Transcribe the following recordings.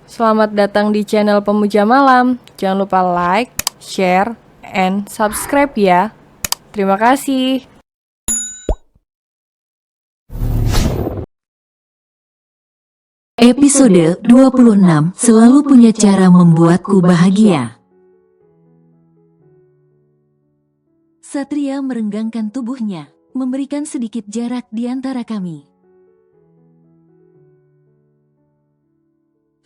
Selamat datang di channel Pemuja Malam. Jangan lupa like, share, and subscribe ya. Terima kasih. Episode 26 selalu punya cara membuatku bahagia. Satria merenggangkan tubuhnya, memberikan sedikit jarak di antara kami.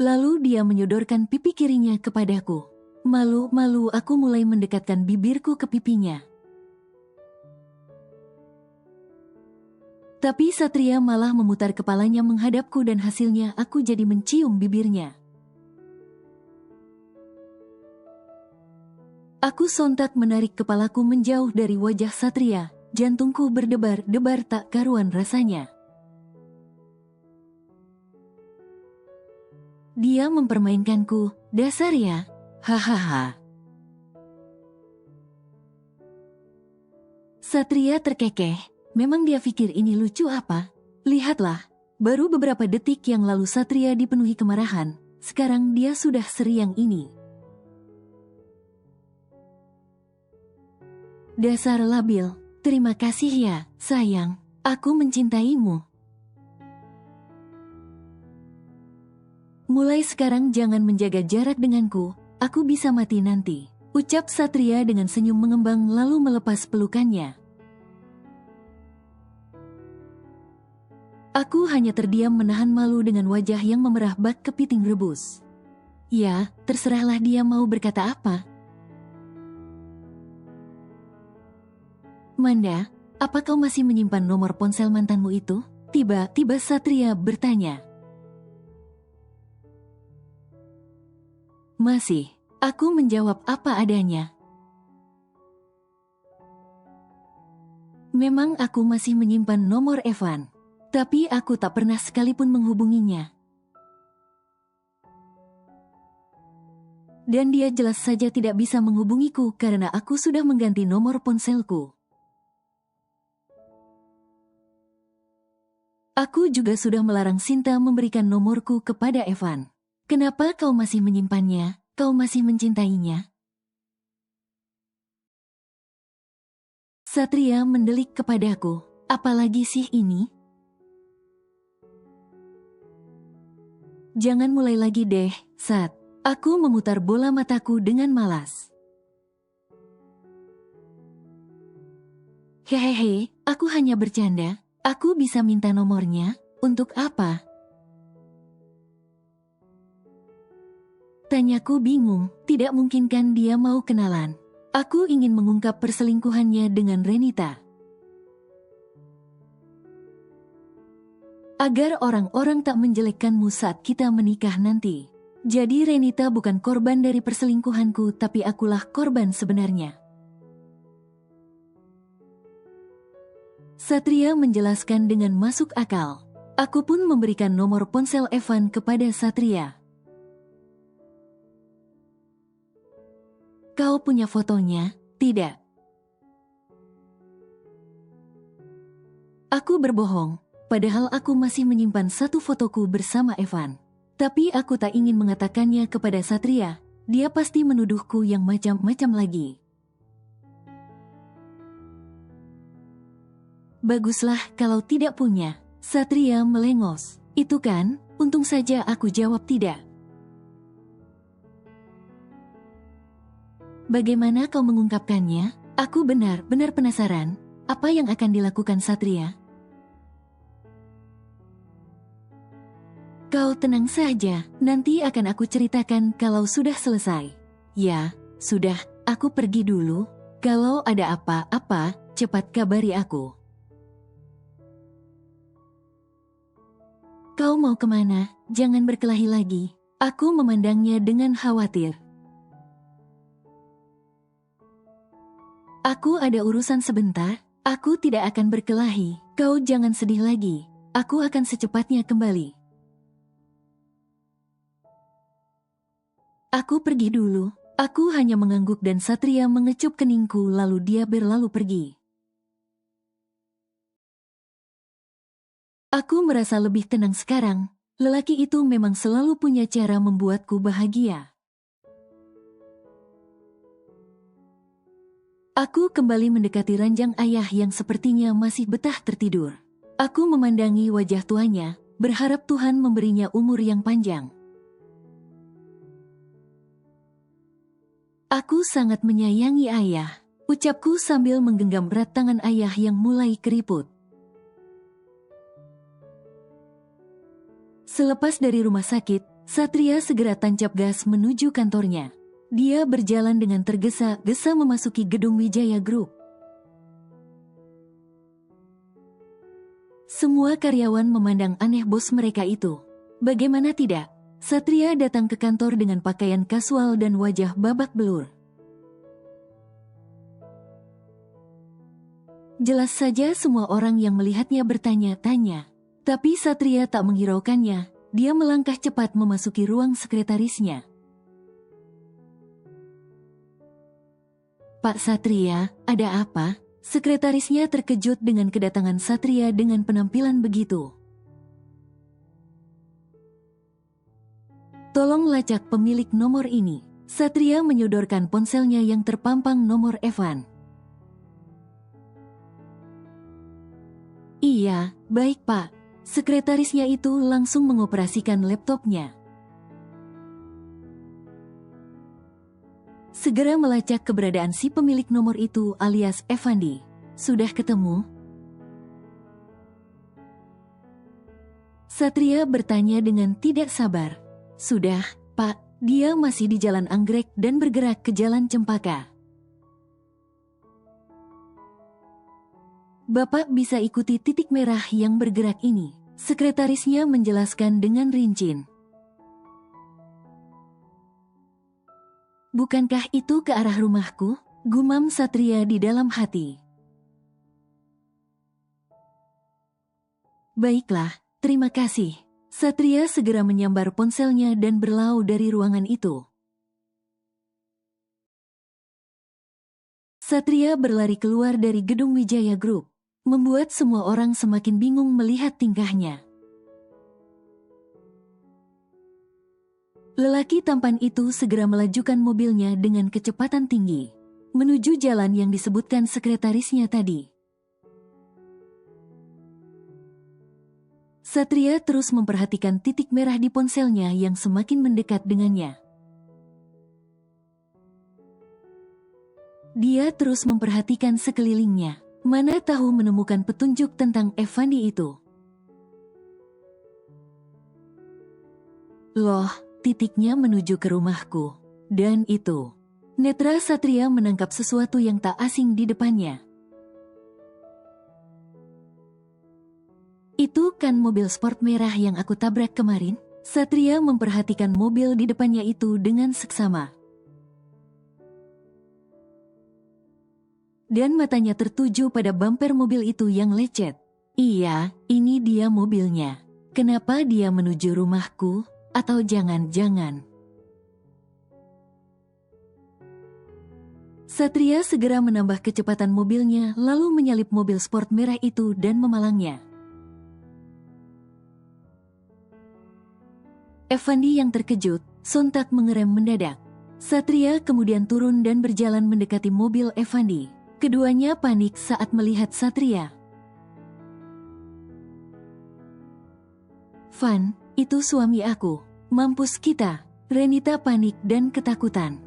Lalu dia menyodorkan pipi kirinya kepadaku. Malu-malu aku mulai mendekatkan bibirku ke pipinya. Tapi Satria malah memutar kepalanya menghadapku dan hasilnya aku jadi mencium bibirnya. Aku sontak menarik kepalaku menjauh dari wajah Satria, jantungku berdebar-debar tak karuan rasanya. Dia mempermainkanku, dasar ya, hahaha. Satria terkekeh, memang dia pikir ini lucu apa? Lihatlah, baru beberapa detik yang lalu Satria dipenuhi kemarahan, sekarang dia sudah seriang ini. Dasar labil, terima kasih ya, sayang, aku mencintaimu. Mulai sekarang jangan menjaga jarak denganku, aku bisa mati nanti, ucap Satria dengan senyum mengembang lalu melepas pelukannya. Aku hanya terdiam menahan malu dengan wajah yang memerah bak kepiting rebus. Ya, terserahlah dia mau berkata apa. Manda, apa kau masih menyimpan nomor ponsel mantanmu itu? Tiba-tiba Satria bertanya. Masih, aku menjawab apa adanya. Memang aku masih menyimpan nomor Evan, tapi aku tak pernah sekalipun menghubunginya. Dan dia jelas saja tidak bisa menghubungiku karena aku sudah mengganti nomor ponselku. Aku juga sudah melarang Sinta memberikan nomorku kepada Evan. Kenapa kau masih menyimpannya? Kau masih mencintainya? Satria mendelik kepadaku. Apalagi sih ini? Jangan mulai lagi deh, Sat. Aku memutar bola mataku dengan malas. Hehehe, aku hanya bercanda. Aku bisa minta nomornya. Untuk apa? Tanyaku bingung, tidak mungkin kan dia mau kenalan. Aku ingin mengungkap perselingkuhannya dengan Renita. Agar orang-orang tak menjelekkanmu saat kita menikah nanti. Jadi Renita bukan korban dari perselingkuhanku, tapi akulah korban sebenarnya. Satria menjelaskan dengan masuk akal. Aku pun memberikan nomor ponsel Evan kepada Satria. Kau punya fotonya? Tidak. Aku berbohong, padahal aku masih menyimpan satu fotoku bersama Evan. Tapi aku tak ingin mengatakannya kepada Satria, dia pasti menuduhku yang macam-macam lagi. Baguslah kalau tidak punya, Satria melengos. Itu kan, untung saja aku jawab tidak. Bagaimana kau mengungkapkannya? Aku benar-benar penasaran, apa yang akan dilakukan Satria? Kau tenang saja, nanti akan aku ceritakan kalau sudah selesai. Ya, sudah, aku pergi dulu. Kalau ada apa-apa, cepat kabari aku. Kau mau kemana? Jangan berkelahi lagi. Aku memandangnya dengan khawatir. Aku ada urusan sebentar. Aku tidak akan berkelahi. Kau jangan sedih lagi. Aku akan secepatnya kembali. Aku pergi dulu. Aku hanya mengangguk dan Satria mengecup keningku lalu dia berlalu pergi. Aku merasa lebih tenang sekarang. Lelaki itu memang selalu punya cara membuatku bahagia. Aku kembali mendekati ranjang ayah yang sepertinya masih betah tertidur. Aku memandangi wajah tuanya, berharap Tuhan memberinya umur yang panjang. Aku sangat menyayangi ayah, ucapku sambil menggenggam erat tangan ayah yang mulai keriput. Selepas dari rumah sakit, Satria segera tancap gas menuju kantornya. Dia berjalan dengan tergesa-gesa memasuki gedung Wijaya Group. Semua karyawan memandang aneh bos mereka itu. Bagaimana tidak, Satria datang ke kantor dengan pakaian kasual dan wajah babak belur. Jelas saja semua orang yang melihatnya bertanya-tanya. Tapi Satria tak menghiraukannya, dia melangkah cepat memasuki ruang sekretarisnya. Pak Satria, ada apa? Sekretarisnya terkejut dengan kedatangan Satria dengan penampilan begitu. Tolong lacak pemilik nomor ini. Satria menyodorkan ponselnya yang terpampang nomor Evan. Iya, baik Pak. Sekretarisnya itu langsung mengoperasikan laptopnya. Segera melacak keberadaan si pemilik nomor itu alias Evandi. Sudah ketemu? Satria bertanya dengan tidak sabar. Sudah, Pak. Dia masih di Jalan Anggrek dan bergerak ke Jalan Cempaka. Bapak bisa ikuti titik merah yang bergerak ini. Sekretarisnya menjelaskan dengan rinci. Bukankah itu ke arah rumahku? Gumam Satria di dalam hati. Baiklah, terima kasih. Satria segera menyambar ponselnya dan berlalu dari ruangan itu. Satria berlari keluar dari gedung Wijaya Group, membuat semua orang semakin bingung melihat tingkahnya. Lelaki tampan itu segera melajukan mobilnya dengan kecepatan tinggi, menuju jalan yang disebutkan sekretarisnya tadi. Satria terus memperhatikan titik merah di ponselnya yang semakin mendekat dengannya. Dia terus memperhatikan sekelilingnya, mana tahu menemukan petunjuk tentang Evandi itu. Loh, titiknya menuju ke rumahku. Dan itu. Netra Satria menangkap sesuatu yang tak asing di depannya. Itu kan mobil sport merah yang aku tabrak kemarin? Satria memperhatikan mobil di depannya itu dengan seksama. Dan matanya tertuju pada bumper mobil itu yang lecet. Iya, ini dia mobilnya. Kenapa dia menuju rumahku? Atau jangan-jangan... Satria segera menambah kecepatan mobilnya lalu menyalip mobil sport merah itu dan memalangnya. Evandi yang terkejut, sontak mengerem mendadak. Satria kemudian turun dan berjalan mendekati mobil Evandi. Keduanya panik saat melihat Satria. Van, itu suami aku. Mampus kita. Renita panik dan ketakutan.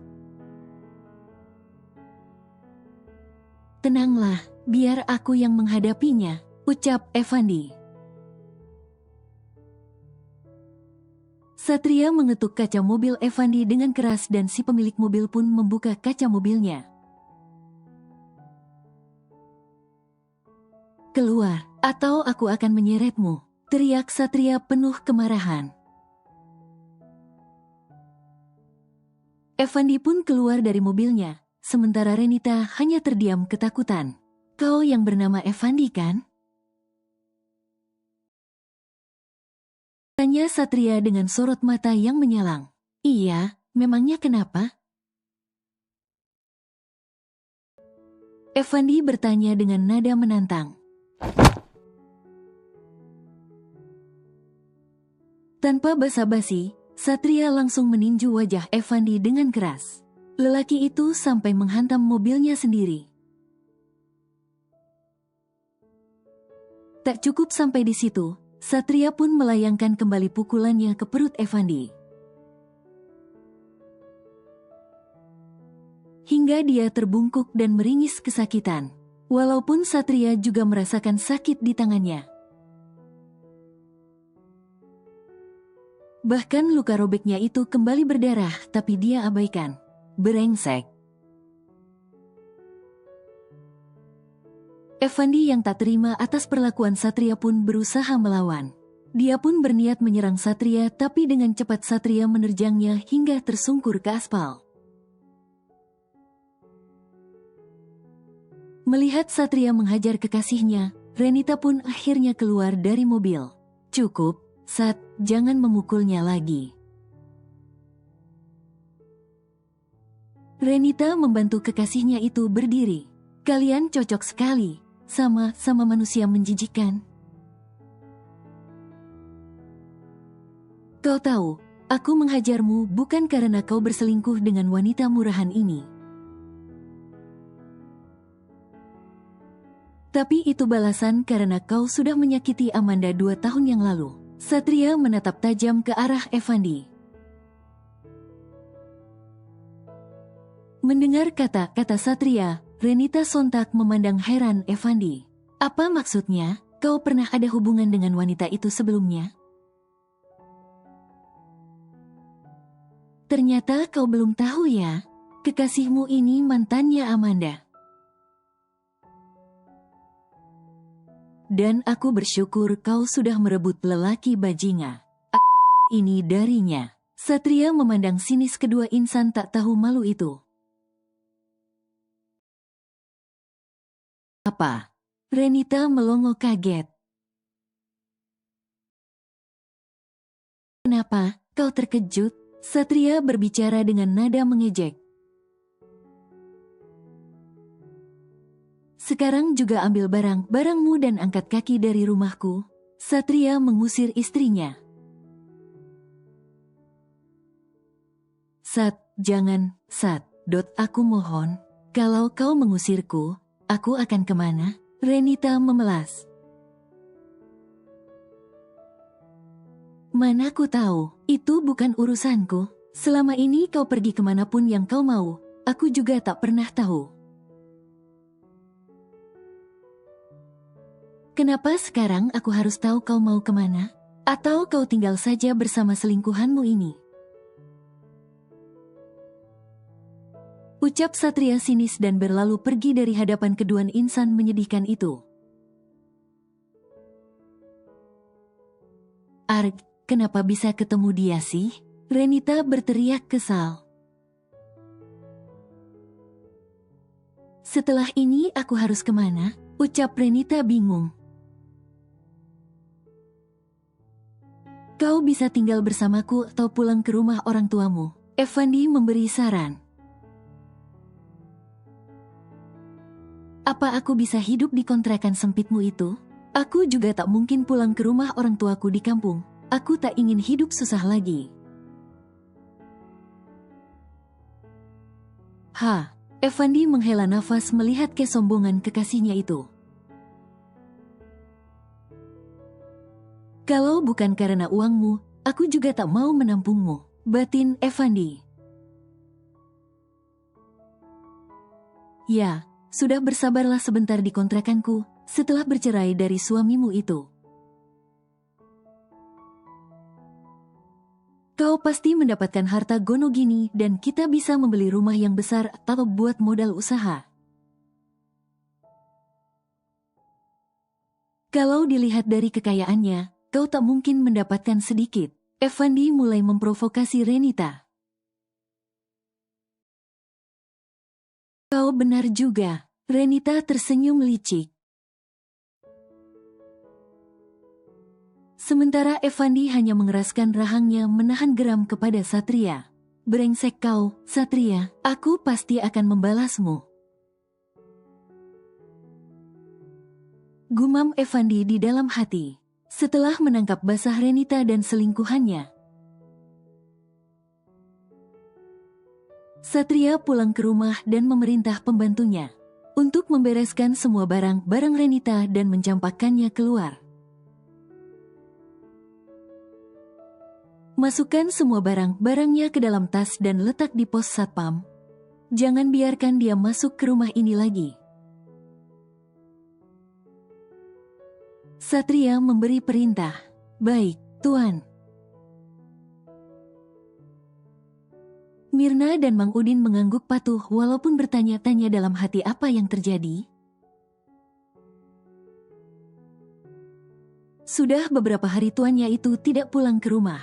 Tenanglah, biar aku yang menghadapinya, ucap Evandi. Satria mengetuk kaca mobil Evandi dengan keras dan si pemilik mobil pun membuka kaca mobilnya. Keluar, atau aku akan menyeretmu, teriak Satria penuh kemarahan. Evandi pun keluar dari mobilnya, sementara Renita hanya terdiam ketakutan. Kau yang bernama Evandi kan? Tanya Satria dengan sorot mata yang menyalang. Iya, memangnya kenapa? Evandi bertanya dengan nada menantang. Tanpa basa-basi, Satria langsung meninju wajah Evandi dengan keras. Lelaki itu sampai menghantam mobilnya sendiri. Tak cukup sampai di situ, Satria pun melayangkan kembali pukulannya ke perut Evandi. Hingga dia terbungkuk dan meringis kesakitan. Walaupun Satria juga merasakan sakit di tangannya. Bahkan luka robeknya itu kembali berdarah, tapi dia abaikan. Brengsek. Evandi yang tak terima atas perlakuan Satria pun berusaha melawan. Dia pun berniat menyerang Satria, tapi dengan cepat Satria menerjangnya hingga tersungkur ke aspal. Melihat Satria menghajar kekasihnya, Renita pun akhirnya keluar dari mobil. Cukup, Sat, jangan memukulnya lagi. Renita membantu kekasihnya itu berdiri. Kalian cocok sekali, sama manusia menjijikan. Kau tahu, aku menghajarmu bukan karena kau berselingkuh dengan wanita murahan ini. Tapi itu balasan karena kau sudah menyakiti Amanda 2 tahun yang lalu. Satria menatap tajam ke arah Evandi. Mendengar kata-kata Satria, Renita sontak memandang heran Evandi. Apa maksudnya? Kau pernah ada hubungan dengan wanita itu sebelumnya? Ternyata kau belum tahu ya, kekasihmu ini mantannya Amanda. Dan aku bersyukur kau sudah merebut lelaki bajingan ini darinya. Satria memandang sinis kedua insan tak tahu malu itu. Apa? Renita melongo kaget. Kenapa kau terkejut? Satria berbicara dengan nada mengejek. Sekarang juga ambil barangmu dan angkat kaki dari rumahku. Satria mengusir istrinya. Sat, jangan, Sat. Aku mohon, kalau kau mengusirku, aku akan kemana? Renita memelas. Mana ku tahu, itu bukan urusanku. Selama ini kau pergi kemanapun yang kau mau, aku juga tak pernah tahu. Kenapa sekarang aku harus tahu kau mau kemana? Atau kau tinggal saja bersama selingkuhanmu ini? Ucap Satria sinis dan berlalu pergi dari hadapan kedua insan menyedihkan itu. Arg, kenapa bisa ketemu dia sih? Renita berteriak kesal. Setelah ini aku harus kemana? Ucap Renita bingung. Kau bisa tinggal bersamaku atau pulang ke rumah orang tuamu. Evandi memberi saran. Apa aku bisa hidup di kontrakan sempitmu itu? Aku juga tak mungkin pulang ke rumah orang tuaku di kampung. Aku tak ingin hidup susah lagi. Evandi menghela nafas melihat kesombongan kekasihnya itu. Kalau bukan karena uangmu, aku juga tak mau menampungmu, batin Evandi. Ya, sudah bersabarlah sebentar di kontrakanku, setelah bercerai dari suamimu itu. Kau pasti mendapatkan harta gono gini dan kita bisa membeli rumah yang besar atau buat modal usaha. Kalau dilihat dari kekayaannya, kau tak mungkin mendapatkan sedikit. Evandi mulai memprovokasi Renita. Kau benar juga. Renita tersenyum licik. Sementara Evandi hanya mengeraskan rahangnya menahan geram kepada Satria. Brengsek kau, Satria, aku pasti akan membalasmu. Gumam Evandi di dalam hati. Setelah menangkap basah Renita dan selingkuhannya, Satria pulang ke rumah dan memerintah pembantunya untuk membereskan semua barang-barang Renita dan mencampakkannya keluar. Masukkan semua barang-barangnya ke dalam tas dan letak di pos satpam. Jangan biarkan dia masuk ke rumah ini lagi. Satria memberi perintah. Baik, Tuan. Mirna dan Mang Udin mengangguk patuh walaupun bertanya-tanya dalam hati apa yang terjadi. Sudah beberapa hari tuannya itu tidak pulang ke rumah.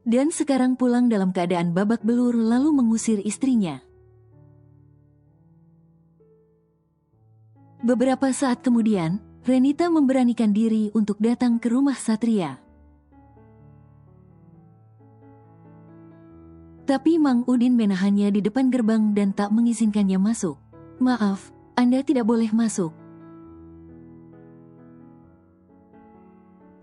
Dan sekarang pulang dalam keadaan babak belur lalu mengusir istrinya. Beberapa saat kemudian, Renita memberanikan diri untuk datang ke rumah Satria. Tapi Mang Udin menahannya di depan gerbang dan tak mengizinkannya masuk. Maaf, Anda tidak boleh masuk.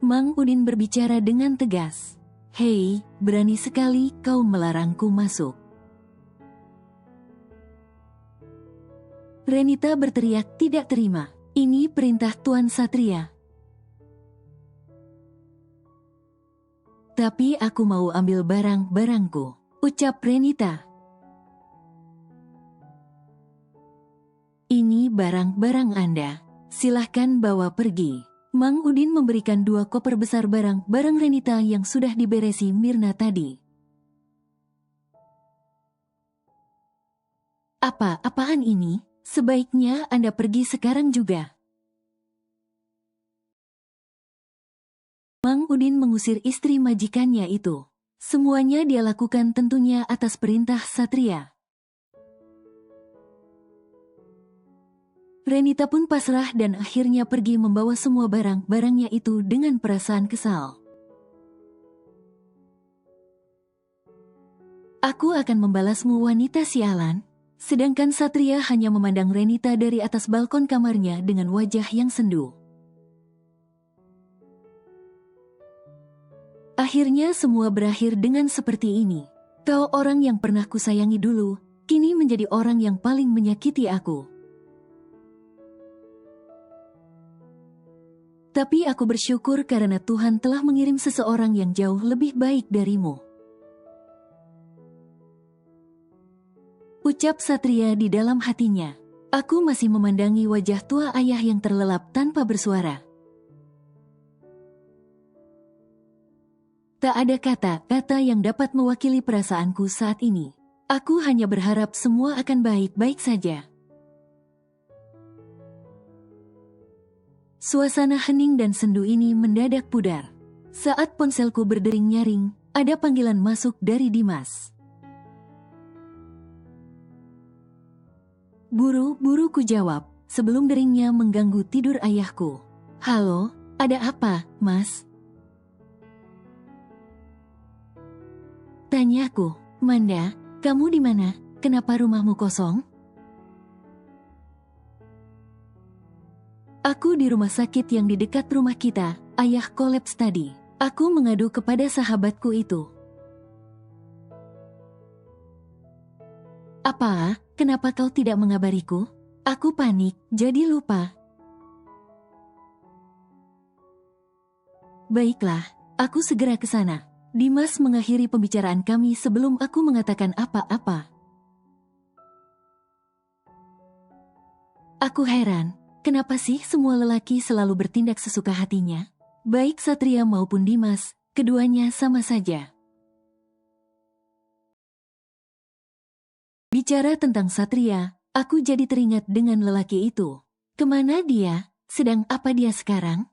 Mang Udin berbicara dengan tegas. Hei, berani sekali kau melarangku masuk. Renita berteriak tidak terima. Ini perintah Tuan Satria. Tapi aku mau ambil barang-barangku, ucap Renita. Ini barang-barang Anda. Silahkan bawa pergi. Mang Udin memberikan 2 koper besar barang-barang Renita yang sudah diberesi Mirna tadi. Apaan ini? Sebaiknya Anda pergi sekarang juga. Mang Udin mengusir istri majikannya itu. Semuanya dia lakukan tentunya atas perintah Satria. Renita pun pasrah dan akhirnya pergi membawa semua barang-barangnya itu dengan perasaan kesal. Aku akan membalasmu wanita sialan. Sedangkan Satria hanya memandang Renita dari atas balkon kamarnya dengan wajah yang sendu. Akhirnya semua berakhir dengan seperti ini. Kau orang yang pernah kusayangi dulu, kini menjadi orang yang paling menyakiti aku. Tapi aku bersyukur karena Tuhan telah mengirim seseorang yang jauh lebih baik darimu. Ucap Satria di dalam hatinya. Aku masih memandangi wajah tua ayah yang terlelap tanpa bersuara. Tak ada kata-kata yang dapat mewakili perasaanku saat ini. Aku hanya berharap semua akan baik-baik saja. Suasana hening dan sendu ini mendadak pudar. Saat ponselku berdering nyaring, ada panggilan masuk dari Dimas. Buru-buru ku jawab, sebelum deringnya mengganggu tidur ayahku. Halo, ada apa, Mas? Tanyaku. Manda, kamu di mana? Kenapa rumahmu kosong? Aku di rumah sakit yang di dekat rumah kita, ayah kolaps tadi. Aku mengadu kepada sahabatku itu. Apa? Kenapa kau tidak mengabariku? Aku panik, jadi lupa. Baiklah, aku segera ke sana. Dimas mengakhiri pembicaraan kami sebelum aku mengatakan apa-apa. Aku heran. Kenapa sih semua lelaki selalu bertindak sesuka hatinya? Baik Satria maupun Dimas, keduanya sama saja. Bicara tentang Satria, aku jadi teringat dengan lelaki itu. Kemana dia? Sedang apa dia sekarang?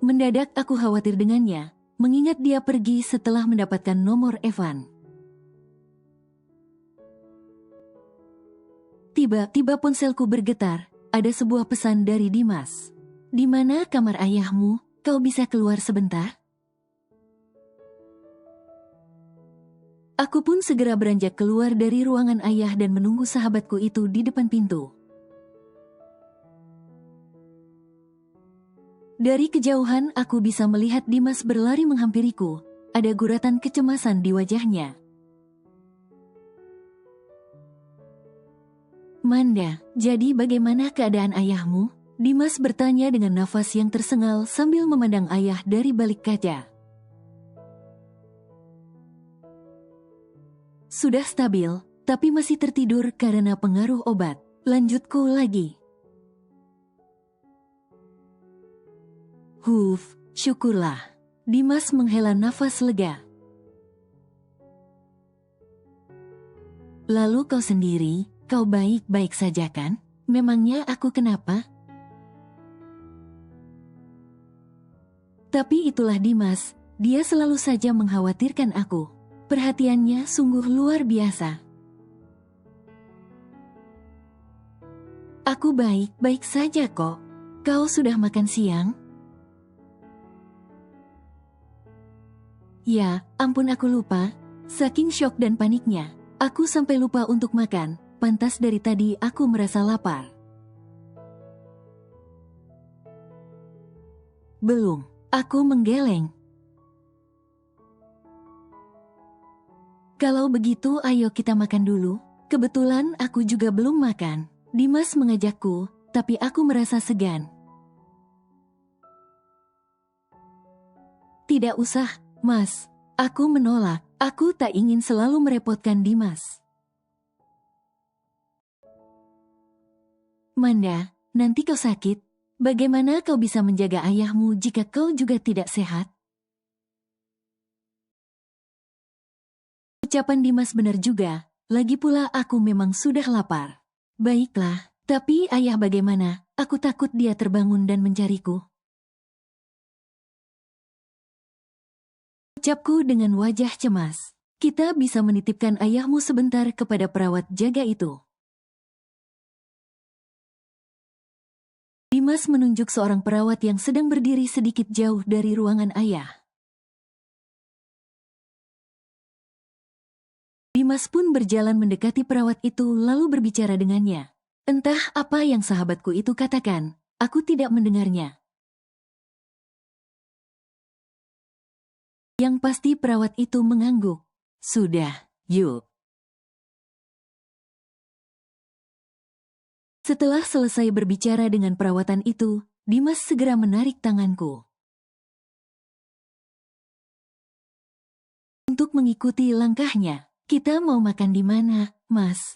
Mendadak aku khawatir dengannya, mengingat dia pergi setelah mendapatkan nomor Evan. Tiba-tiba ponselku bergetar, ada sebuah pesan dari Dimas. Di mana kamar ayahmu? Kau bisa keluar sebentar? Aku pun segera beranjak keluar dari ruangan ayah dan menunggu sahabatku itu di depan pintu. Dari kejauhan aku bisa melihat Dimas berlari menghampiriku. Ada guratan kecemasan di wajahnya. Manda, jadi bagaimana keadaan ayahmu? Dimas bertanya dengan nafas yang tersengal sambil memandang ayah dari balik kaca. Sudah stabil, tapi masih tertidur karena pengaruh obat. Lanjutku lagi. Syukurlah. Dimas menghela nafas lega. Lalu kau sendiri, kau baik-baik saja kan? Memangnya aku kenapa? Tapi itulah Dimas, dia selalu saja mengkhawatirkan aku. Perhatiannya sungguh luar biasa. Aku baik-baik saja kok. Kau sudah makan siang? Ya, ampun aku lupa. Saking syok dan paniknya, aku sampai lupa untuk makan. Pantas dari tadi aku merasa lapar. Belum, aku menggeleng. Kalau begitu ayo kita makan dulu. Kebetulan aku juga belum makan. Dimas mengajakku, tapi aku merasa segan. Tidak usah, Mas. Aku menolak. Aku tak ingin selalu merepotkan Dimas. Manda, nanti kau sakit. Bagaimana kau bisa menjaga ayahmu jika kau juga tidak sehat? Ucapan Dimas benar juga. Lagi pula aku memang sudah lapar. Baiklah, tapi ayah bagaimana? Aku takut dia terbangun dan mencariku. Ucapku dengan wajah cemas. Kita bisa menitipkan ayahmu sebentar kepada perawat jaga itu. Dimas menunjuk seorang perawat yang sedang berdiri sedikit jauh dari ruangan ayah. Dimas pun berjalan mendekati perawat itu lalu berbicara dengannya. Entah apa yang sahabatku itu katakan, aku tidak mendengarnya. Yang pasti perawat itu mengangguk. Sudah, yuk. Setelah selesai berbicara dengan perawatan itu, Dimas segera menarik tanganku. Untuk mengikuti langkahnya, kita mau makan di mana, Mas?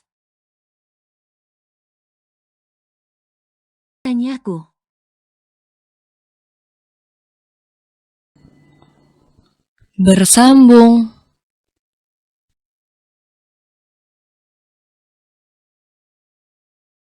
Tanyaku. Bersambung.